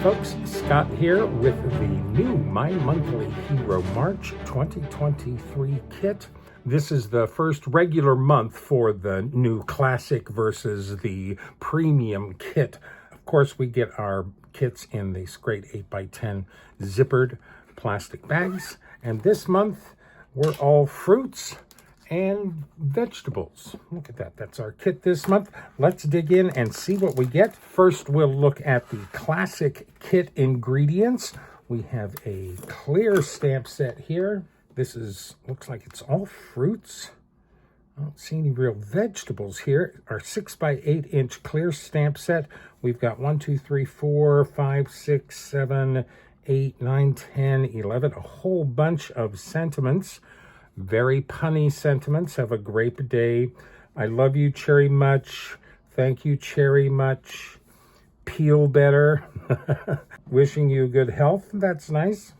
folks, Scott here with the new My Monthly Hero March 2023 kit. This is the first regular month for the new classic versus the premium kit. Of course, we get our kits in these great 8x10 zippered plastic bags. And this month, we're all fruits and vegetables. Look at that. That's our kit this month. Let's dig in and see what we get. First, we'll look at the classic kit ingredients. We have a clear stamp set here. This looks like it's all fruits. I don't see any real vegetables here. Our 6x8 inch clear stamp set. We've got 1, 2, 3, 4, 5, 6, 7, 8, 9, 10, 11, a whole bunch of sentiments. Very punny sentiments. Have a great day. I love you, Cherry Much. Thank you, Cherry Much. Peel better. Wishing you good health. That's nice.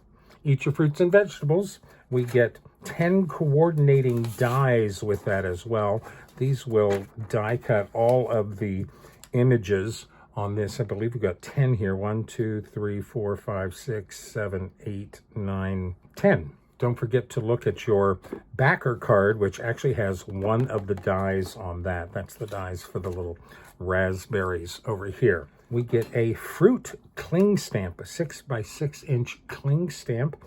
Eat your fruits and vegetables. We get 10 coordinating dies with that as well. These will die cut all of the images on this. I believe we've got 10 here. 1, 2, 3, 4, 5, 6, 7, 8, 9, 10. Don't forget to look at your backer card, which actually has one of the dies on that. That's the dies for the little raspberries over here. We get a fruit cling stamp, a 6x6 inch cling stamp.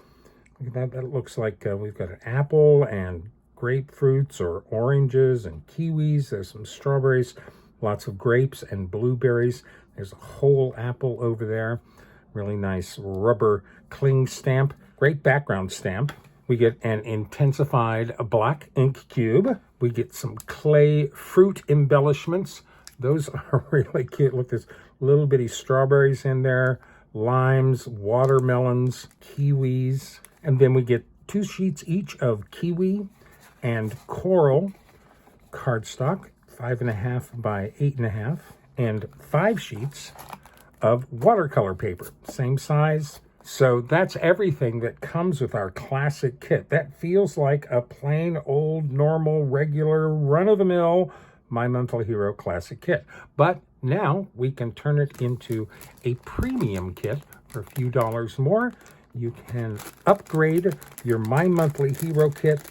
Look at that. That looks like we've got an apple and grapefruits or oranges and kiwis. There's some strawberries, lots of grapes and blueberries. There's a whole apple over there. Really nice rubber cling stamp. Great background stamp. We get an intensified black ink cube. We get some clay fruit embellishments. Those are really cute. Look, there's little bitty strawberries in there, limes, watermelons, kiwis. And then we get 2 sheets each of kiwi and coral cardstock, 5.5 by 8.5, and 5 sheets of watercolor paper, same size. So that's everything that comes with our classic kit. That feels like a plain old, normal, regular, run-of-the-mill My Monthly Hero classic kit. But now we can turn it into a premium kit for a few dollars more. You can upgrade your My Monthly Hero kit.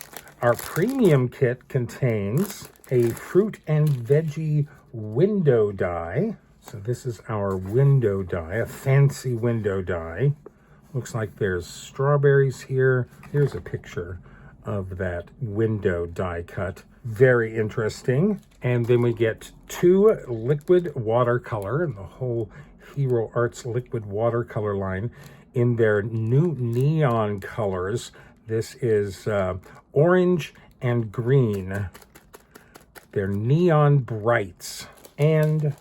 Our premium kit contains a fruit and veggie window die. So this is our window die, a fancy window die. Looks like there's strawberries here. Here's a picture of that window die cut. Very interesting. And then we get 2 liquid watercolor, and the whole Hero Arts liquid watercolor line in their new neon colors. This is orange and green. They're neon brights. And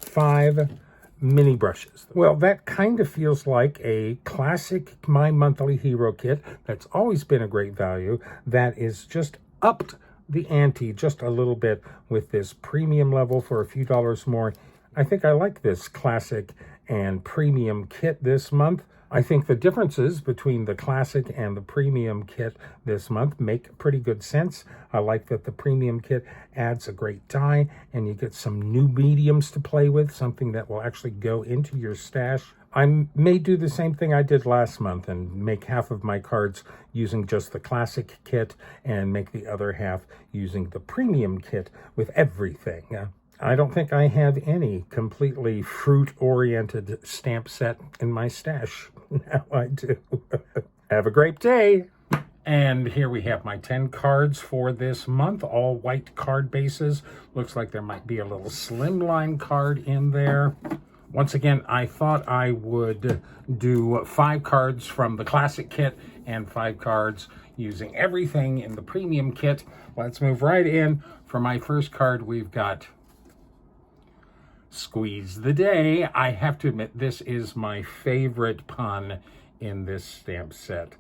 5 mini brushes. Well, that kind of feels like a classic My Monthly Hero kit that's always been a great value that is just upped the ante just a little bit with this premium level for a few dollars more. I think I like this classic and premium kit this month. I think the differences between the classic and the premium kit this month make pretty good sense. I like that the premium kit adds a great die and you get some new mediums to play with, something that will actually go into your stash. I may do the same thing I did last month and make half of my cards using just the classic kit and make the other half using the premium kit with everything. I don't think I have any completely fruit-oriented stamp set in my stash. Now I do. Have a great day. And here we have my 10 cards for this month, all white card bases. Looks like there might be a little slimline card in there. Once again, I thought I would do 5 cards from the classic kit and 5 cards using everything in the premium kit. Let's move right in. For my first card, we've got Squeeze the Day. I have to admit, this is my favorite pun in this stamp set.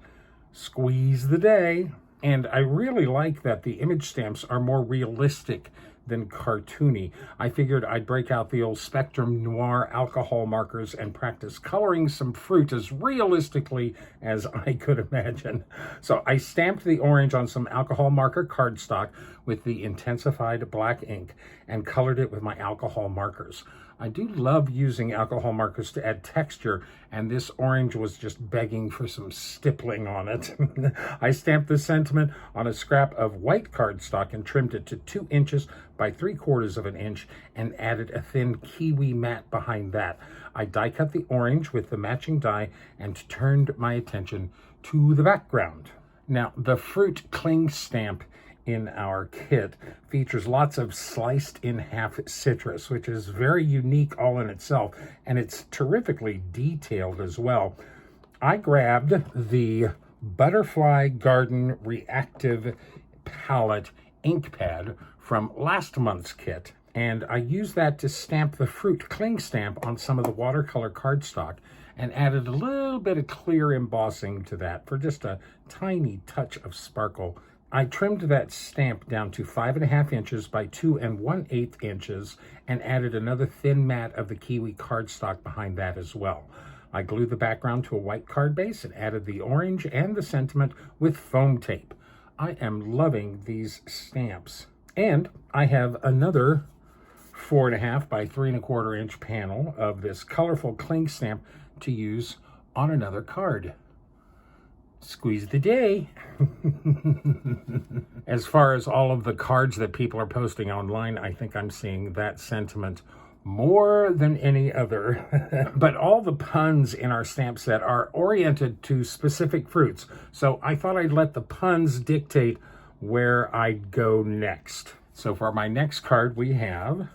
Squeeze the Day. And I really like that the image stamps are more realistic than cartoony. I figured I'd break out the old Spectrum Noir alcohol markers and practice coloring some fruit as realistically as I could imagine. So I stamped the orange on some alcohol marker cardstock with the intensified black ink and colored it with my alcohol markers. I do love using alcohol markers to add texture, and this orange was just begging for some stippling on it. I stamped the sentiment on a scrap of white cardstock and trimmed it to 2 inches by 3/4 of an inch and added a thin Kiwi mat behind that. I die cut the orange with the matching die and turned my attention to the background. Now, the fruit cling stamp in our kit features lots of sliced in half citrus, which is very unique all in itself, and it's terrifically detailed as well. I grabbed the Butterfly Garden Reactive Palette ink pad from last month's kit, and I used that to stamp the fruit cling stamp on some of the watercolor cardstock and added a little bit of clear embossing to that for just a tiny touch of sparkle. I trimmed that stamp down to 5.5 inches by 2 1/8 inches and added another thin mat of the Kiwi cardstock behind that as well. I glued the background to a white card base and added the orange and the sentiment with foam tape. I am loving these stamps. And I have another 4.5 by 3 1/4 inch panel of this colorful cling stamp to use on another card. Squeeze the day. As far as all of the cards that people are posting online, I think I'm seeing that sentiment more than any other. But all the puns in our stamp set are oriented to specific fruits, so I thought I'd let the puns dictate where I'd go next. So for my next card, we have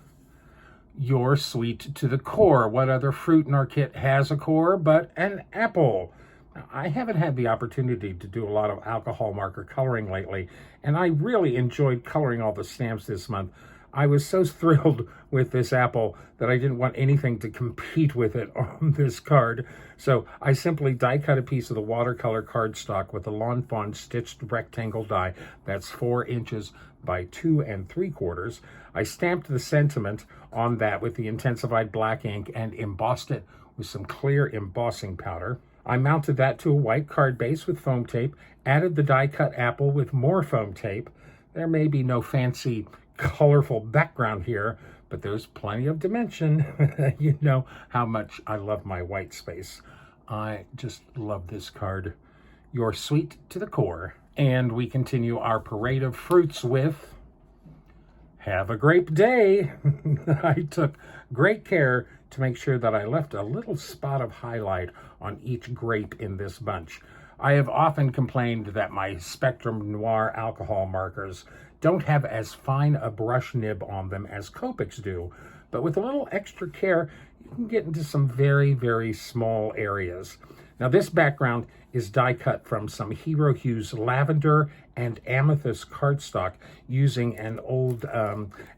You're Sweet to the Core. What other fruit in our kit has a core but an apple? Now, I haven't had the opportunity to do a lot of alcohol marker coloring lately, and I really enjoyed coloring all the stamps this month. I was so thrilled with this apple that I didn't want anything to compete with it on this card. So I simply die cut a piece of the watercolor cardstock with a Lawn Fawn stitched rectangle die that's 4 inches by 2 3/4. I stamped the sentiment on that with the intensified black ink and embossed it with some clear embossing powder. I mounted that to a white card base with foam tape, added the die cut apple with more foam tape. There may be no fancy colorful background here, but there's plenty of dimension. You know how much I love my white space. I just love this card. You're Sweet to the Core. And we continue our parade of fruits with Have a Grape Day. I took great care to make sure that I left a little spot of highlight on each grape in this bunch. I have often complained that my Spectrum Noir alcohol markers don't have as fine a brush nib on them as Copics do, but with a little extra care, you can get into some very, very small areas. Now this background is die cut from some Hero Hues lavender and amethyst cardstock using an old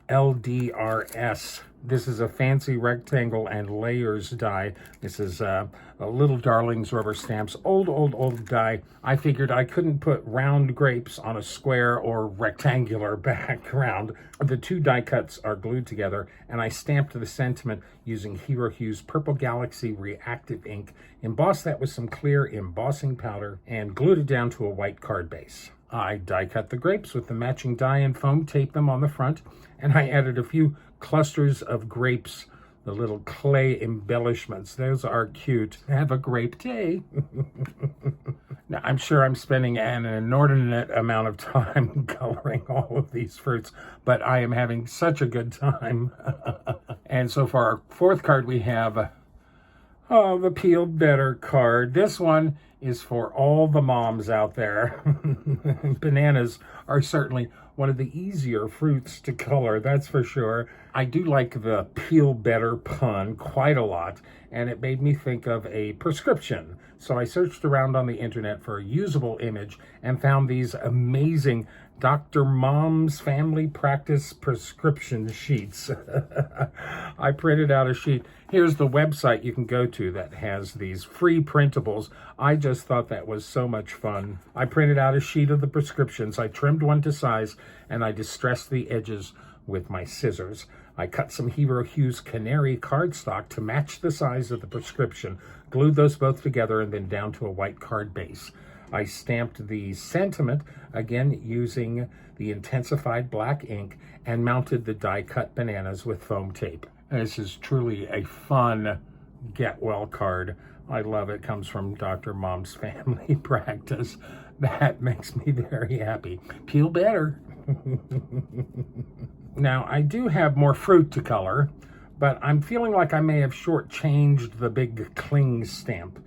LDRS. This is a fancy rectangle and layers die. This is a Little Darlings Rubber Stamps, old die. I figured I couldn't put round grapes on a square or rectangular background. The two die cuts are glued together, and I stamped the sentiment using Hero Hues Purple Galaxy Reactive Ink, embossed that with some clear embossing powder, and glued it down to a white card base. I die cut the grapes with the matching die and foam taped them on the front, and I added a few clusters of grapes, the little clay embellishments. Those are cute. Have a grape day. Now, I'm sure I'm spending an inordinate amount of time coloring all of these fruits, but I am having such a good time. And so for our fourth card, we have the Peel Better card. This one is for all the moms out there. Bananas are certainly one of the easier fruits to color, that's for sure. I do like the Peel Better pun quite a lot, and it made me think of a prescription. So I searched around on the internet for a usable image and found these amazing Dr. Mom's Family Practice prescription sheets. I printed out a sheet. Here's the website you can go to that has these free printables. I just thought that was so much fun. I printed out a sheet of the prescriptions. I trimmed one to size, and I distressed the edges with my scissors. I cut some Hero Hues Canary cardstock to match the size of the prescription, glued those both together, and then down to a white card base. I stamped the sentiment, again using the intensified black ink, and mounted the die-cut bananas with foam tape. This is truly a fun get well card. I love it. Comes from Dr. Mom's Family Practice. That makes me very happy. Peel better. Now, I do have more fruit to color, but I'm feeling like I may have shortchanged the big cling stamp.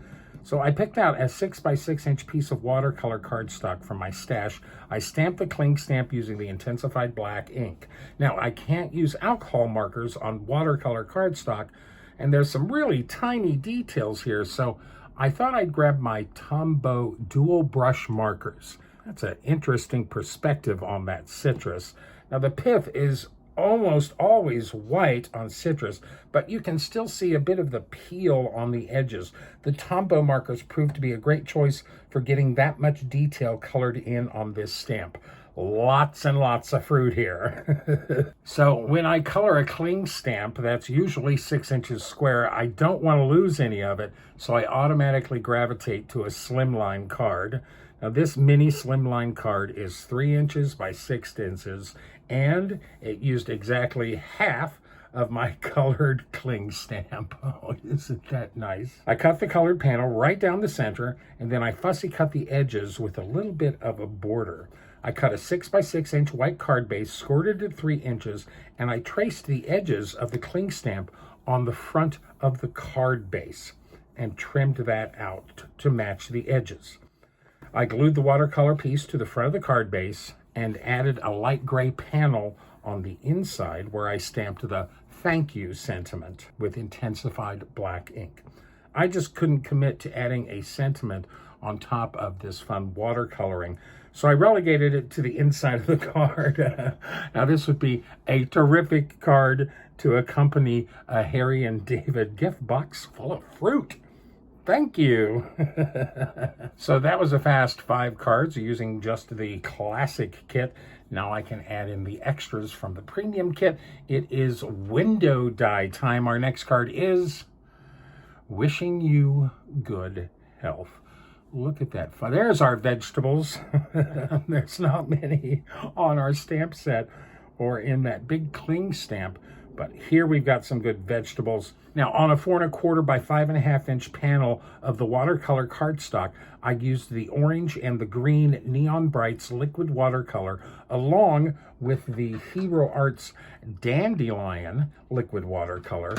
So I picked out a 6x6" piece of watercolor cardstock from my stash. I stamped the cling stamp using the intensified black ink. Now, I can't use alcohol markers on watercolor cardstock, and there's some really tiny details here, so I thought I'd grab my Tombow dual brush markers. That's an interesting perspective on that citrus. Now, the pith is almost always white on citrus, but you can still see a bit of the peel on the edges. The Tombow markers proved to be a great choice for getting that much detail colored in on this stamp. Lots and lots of fruit here. So when I color a cling stamp that's usually 6 inches square, I don't want to lose any of it, so I automatically gravitate to a slimline card. Now this mini slimline card is 3 inches by 6 inches, and it used exactly half of my colored cling stamp. Oh, isn't that nice? I cut the colored panel right down the center, and then I fussy cut the edges with a little bit of a border. I cut a 6x6" white card base, scored it at 3 inches, and I traced the edges of the cling stamp on the front of the card base and trimmed that out to match the edges. I glued the watercolor piece to the front of the card base and added a light gray panel on the inside where I stamped the thank you sentiment with intensified black ink. I just couldn't commit to adding a sentiment on top of this fun watercoloring, so I relegated it to the inside of the card. Now this would be a terrific card to accompany a Harry and David gift box full of fruit. Thank you. So that was a fast 5 cards using just the classic kit. Now I can add in the extras from the premium kit. It is window die time. Our next card is wishing you good health. Look at that. There's our vegetables. There's not many on our stamp set or in that big cling stamp, but here we've got some good vegetables. Now, on a 4 1/4 by 5.5 inch panel of the watercolor cardstock, I used the orange and the green Neon Brights liquid watercolor along with the Hero Arts Dandelion liquid watercolor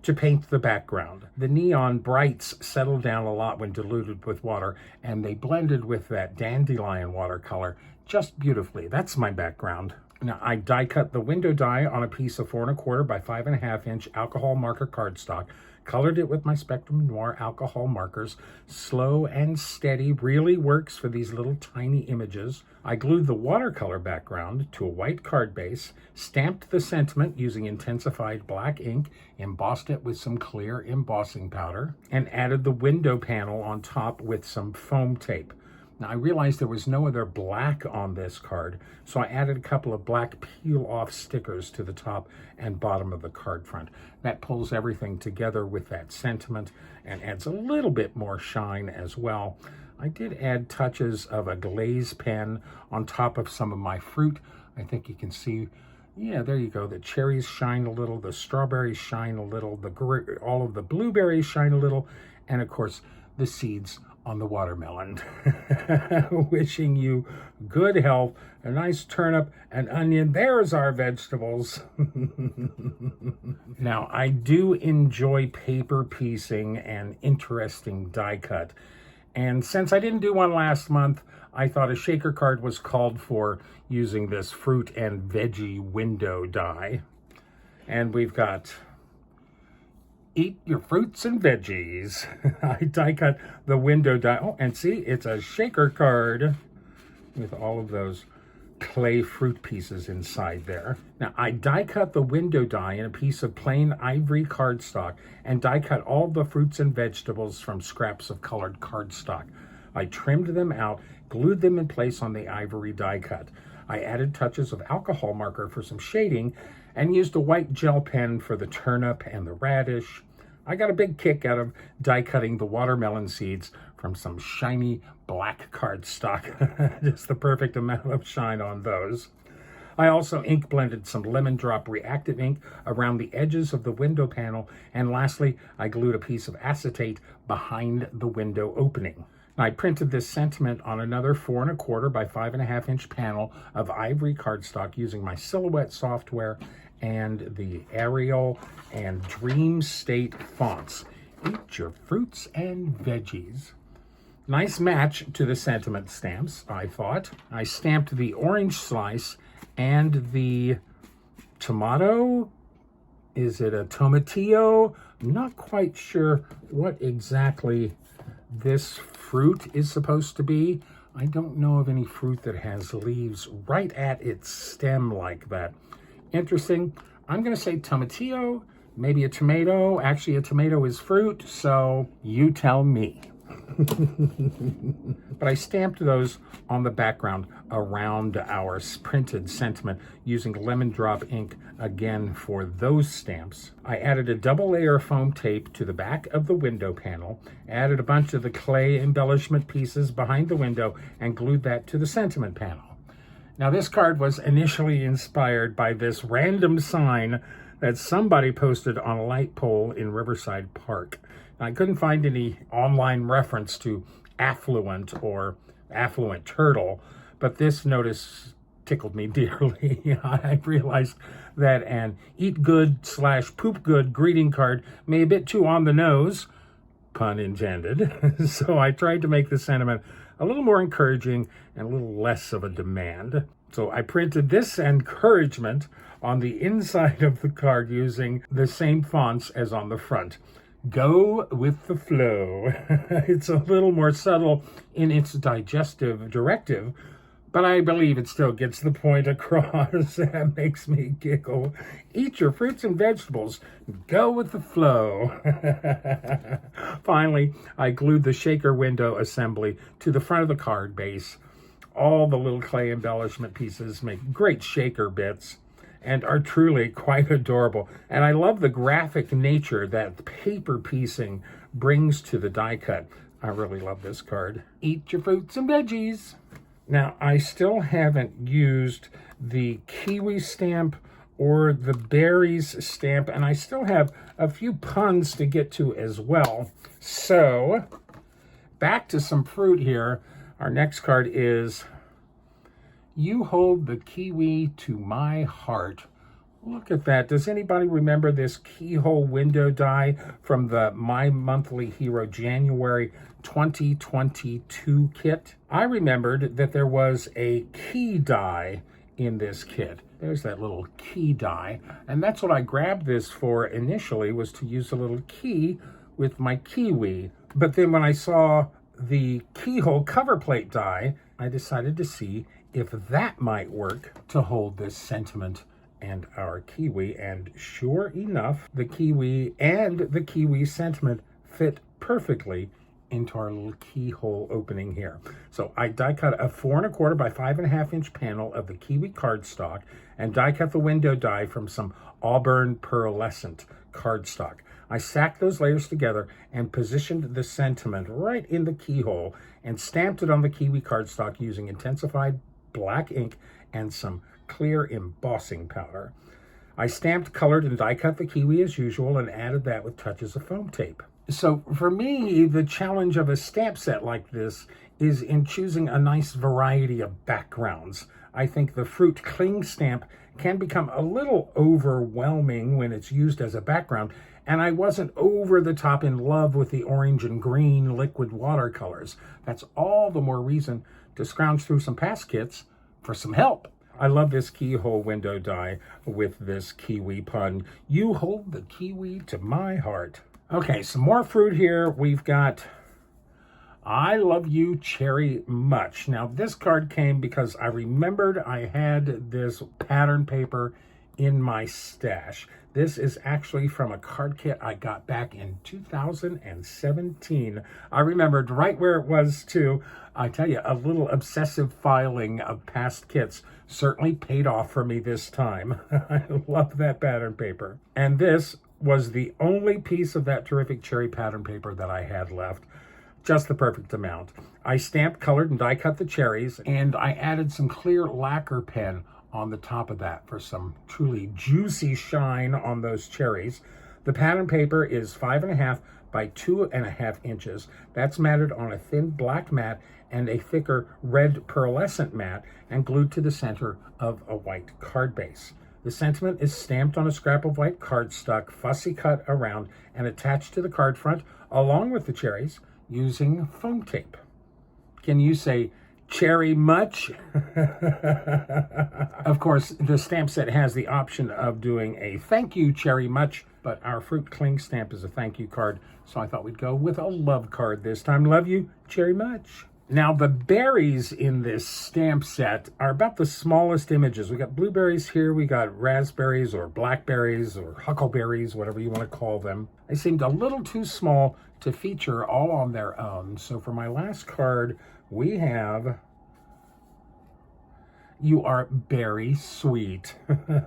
to paint the background. The Neon Brights settled down a lot when diluted with water, and they blended with that Dandelion watercolor just beautifully. That's my background. Now, I die cut the window die on a piece of 4 1/4 by 5.5 inch alcohol marker cardstock, colored it with my Spectrum Noir alcohol markers. Slow and steady really works for these little tiny images. I glued the watercolor background to a white card base, stamped the sentiment using intensified black ink, embossed it with some clear embossing powder, and added the window panel on top with some foam tape. Now, I realized there was no other black on this card, so I added a couple of black peel-off stickers to the top and bottom of the card front. That pulls everything together with that sentiment and adds a little bit more shine as well. I did add touches of a glaze pen on top of some of my fruit. I think you can see, yeah, there you go. The cherries shine a little, the strawberries shine a little, all of the blueberries shine a little, and of course, the seeds on the watermelon. Wishing you good health, a nice turnip, an onion. There's our vegetables. Now, I do enjoy paper piecing and interesting die cut. And since I didn't do one last month, I thought a shaker card was called for using this fruit and veggie window die. And we've got eat your fruits and veggies. I die cut the window die. Oh, and see, it's a shaker card with all of those clay fruit pieces inside there. Now, I die cut the window die in a piece of plain ivory cardstock and die cut all the fruits and vegetables from scraps of colored cardstock. I trimmed them out, glued them in place on the ivory die cut. I added touches of alcohol marker for some shading and used a white gel pen for the turnip and the radish. I got a big kick out of die cutting the watermelon seeds from some shiny black cardstock. Just the perfect amount of shine on those. I also ink blended some lemon drop reactive ink around the edges of the window panel, and lastly, I glued a piece of acetate behind the window opening. I printed this sentiment on another 4 1/4 by 5.5 inch panel of ivory cardstock using my Silhouette software and the Arial and Dream State fonts. Eat your fruits and veggies. Nice match to the sentiment stamps, I thought. I stamped the orange slice and the tomato. Is it a tomatillo? I'm not quite sure what exactly this fruit is supposed to be. I don't know of any fruit that has leaves right at its stem like that. Interesting. I'm going to say tomatillo, maybe a tomato. Actually, a tomato is fruit, so you tell me. But I stamped those on the background around our printed sentiment using lemon drop ink again for those stamps. I added a double layer of foam tape to the back of the window panel, added a bunch of the clay embellishment pieces behind the window, and glued that to the sentiment panel. Now, this card was initially inspired by this random sign that somebody posted on a light pole in Riverside Park. I couldn't find any online reference to affluent or affluent turtle, but this notice tickled me dearly. I realized that an eat good / poop good greeting card may be a bit too on the nose, pun intended. So I tried to make the sentiment a little more encouraging and a little less of a demand. So I printed this encouragement on the inside of the card using the same fonts as on the front. Go with the flow. It's a little more subtle in its digestive directive, but I believe it still gets the point across. That makes me giggle. Eat your fruits and vegetables. Go with the flow. Finally, I glued the shaker window assembly to the front of the card base. All the little clay embellishment pieces make great shaker bits and are truly quite adorable. And I love the graphic nature that paper piecing brings to the die cut. I really love this card. Eat your fruits and veggies. Now, I still haven't used the Kiwi stamp or the berries stamp, and I still have a few puns to get to as well. So, back to some fruit here. Our next card is You Hold the Kiwi to My Heart. Look at that. Does anybody remember this keyhole window die from the My Monthly Hero January 2022 kit? I remembered that there was a key die in this kit. There's that little key die. And that's what I grabbed this for initially, was to use a little key with my Kiwi. But then when I saw the keyhole cover plate die, I decided to see if that might work to hold this sentiment and our Kiwi. And sure enough, the Kiwi and the Kiwi sentiment fit perfectly into our little keyhole opening here. So I die cut a 4 1/4 by 5.5 inch panel of the Kiwi cardstock and die cut the window die from some Auburn pearlescent cardstock. I stacked those layers together and positioned the sentiment right in the keyhole and stamped it on the Kiwi cardstock using intensified black ink and some clear embossing powder. I stamped, colored, and die cut the Kiwi as usual and added that with touches of foam tape. So for me, the challenge of a stamp set like this is in choosing a nice variety of backgrounds. I think the fruit cling stamp can become a little overwhelming when it's used as a background, and I wasn't over the top in love with the orange and green liquid watercolors. That's all the more reason to scrounge through some past kits for some help. I love this keyhole window die with this Kiwi pun. You hold the Kiwi to my heart. Okay, some more fruit here. We've got I Love You Cherry Much. Now, this card came because I remembered I had this pattern paper in my stash. This is actually from a card kit I got back in 2017. I remembered right where it was, too. I tell you, a little obsessive filing of past kits certainly paid off for me this time. I love that pattern paper. And this was the only piece of that terrific cherry pattern paper that I had left. Just the perfect amount. I stamped, colored, and die cut the cherries, and I added some clear lacquer pen on the top of that for some truly juicy shine on those cherries. The pattern paper is 5.5 by 2.5 inches. That's matted on a thin black mat and a thicker red pearlescent mat and glued to the center of a white card base. The sentiment is stamped on a scrap of white cardstock, fussy cut around and attached to the card front along with the cherries using foam tape. Can you say cherry much? Of course, the stamp set has the option of doing a thank you cherry much, but our fruit cling stamp is a thank you card, so I thought we'd go with a love card this time. Love you, cherry much. Now, the berries in this stamp set are about the smallest images. We got blueberries here, we got raspberries or blackberries or huckleberries, whatever you want to call them. They seemed a little too small to feature all on their own. So for my last card, we have You Are Berry Sweet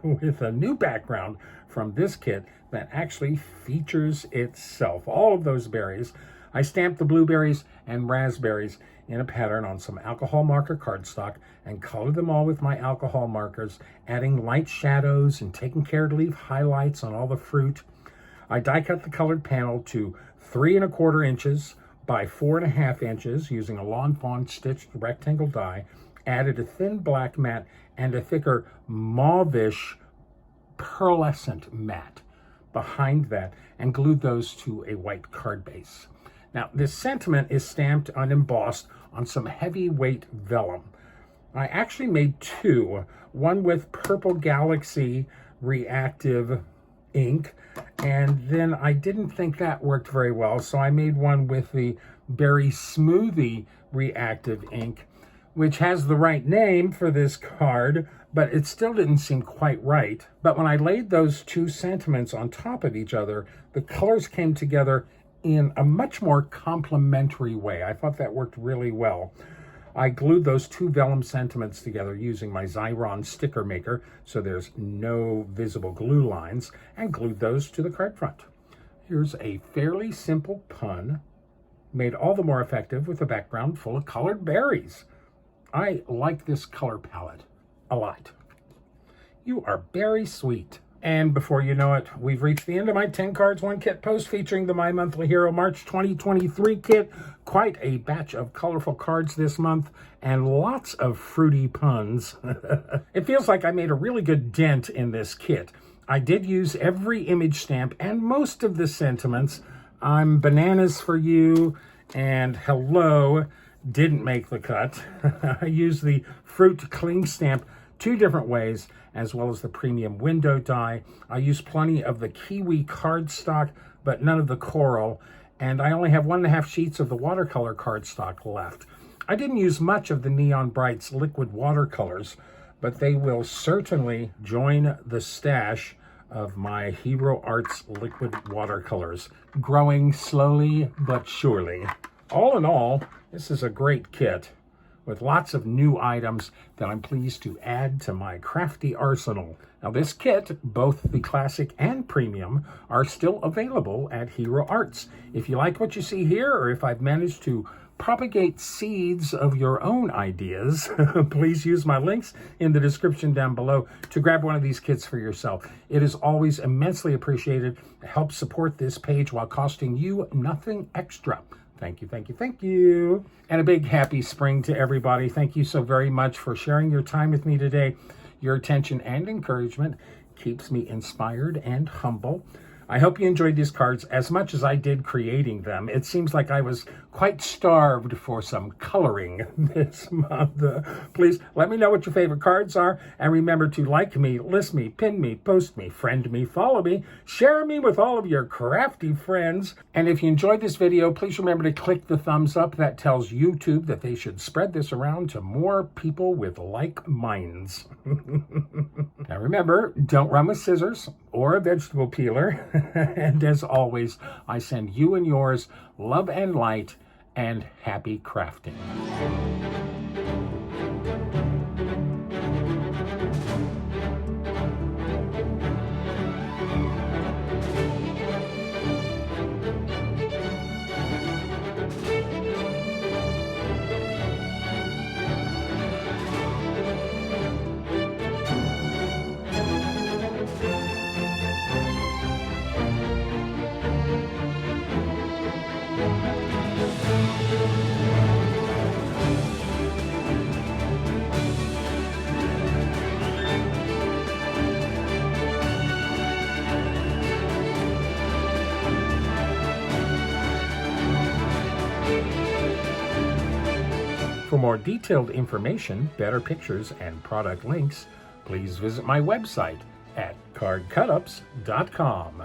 with a new background from this kit that actually features itself. All of those berries. I stamped the blueberries and raspberries in a pattern on some alcohol marker cardstock and colored them all with my alcohol markers, adding light shadows and taking care to leave highlights on all the fruit. I die cut the colored panel to 3¼ inches by 4.5 inches using a Lawn Fawn stitched rectangle die, added a thin black mat and a thicker mauvish pearlescent mat behind that and glued those to a white card base. Now, this sentiment is stamped and embossed on some heavyweight vellum. I actually made two, one with Purple Galaxy reactive ink, and then I didn't think that worked very well, so I made one with the Berry Smoothie reactive ink, which has the right name for this card, but it still didn't seem quite right. But when I laid those two sentiments on top of each other, the colors came together in a much more complementary way. I thought that worked really well. I glued those two vellum sentiments together using my Xyron sticker maker, so there's no visible glue lines, and glued those to the card front. Here's a fairly simple pun, made all the more effective with a background full of colored berries. I like this color palette a lot. You Are Berry Sweet. And before you know it, we've reached the end of my 10 cards, 1 kit post featuring the My Monthly Hero March 2023 kit. Quite a batch of colorful cards this month and lots of fruity puns. It feels like I made a really good dent in this kit. I did use every image stamp and most of the sentiments. I'm bananas for you and hello didn't make the cut. I used the fruit cling stamp 2 different ways, as well as the premium window die. I used plenty of the Kiwi cardstock, but none of the coral, and I only have 1.5 sheets of the watercolor cardstock left. I didn't use much of the Neon Brights liquid watercolors, but they will certainly join the stash of my Hero Arts liquid watercolors, growing slowly but surely. All in all, this is a great kit with lots of new items that I'm pleased to add to my crafty arsenal. Now this kit, both the classic and premium, are still available at Hero Arts. If you like what you see here, or if I've managed to propagate seeds of your own ideas, please use my links in the description down below to grab one of these kits for yourself. It is always immensely appreciated to help support this page while costing you nothing extra. Thank you, thank you, thank you. And a big happy spring to everybody. Thank you so very much for sharing your time with me today. Your attention and encouragement keeps me inspired and humble. I hope you enjoyed these cards as much as I did creating them. It seems like I was quite starved for some coloring this month. Please let me know what your favorite cards are, and remember to like me, list me, pin me, post me, friend me, follow me, share me with all of your crafty friends. And if you enjoyed this video, please remember to click the thumbs up. That tells YouTube that they should spread this around to more people with like minds. Now remember, don't run with scissors or a vegetable peeler. And as always, I send you and yours love and light and happy crafting. For more detailed information, better pictures, and product links, please visit my website at cardcutups.com.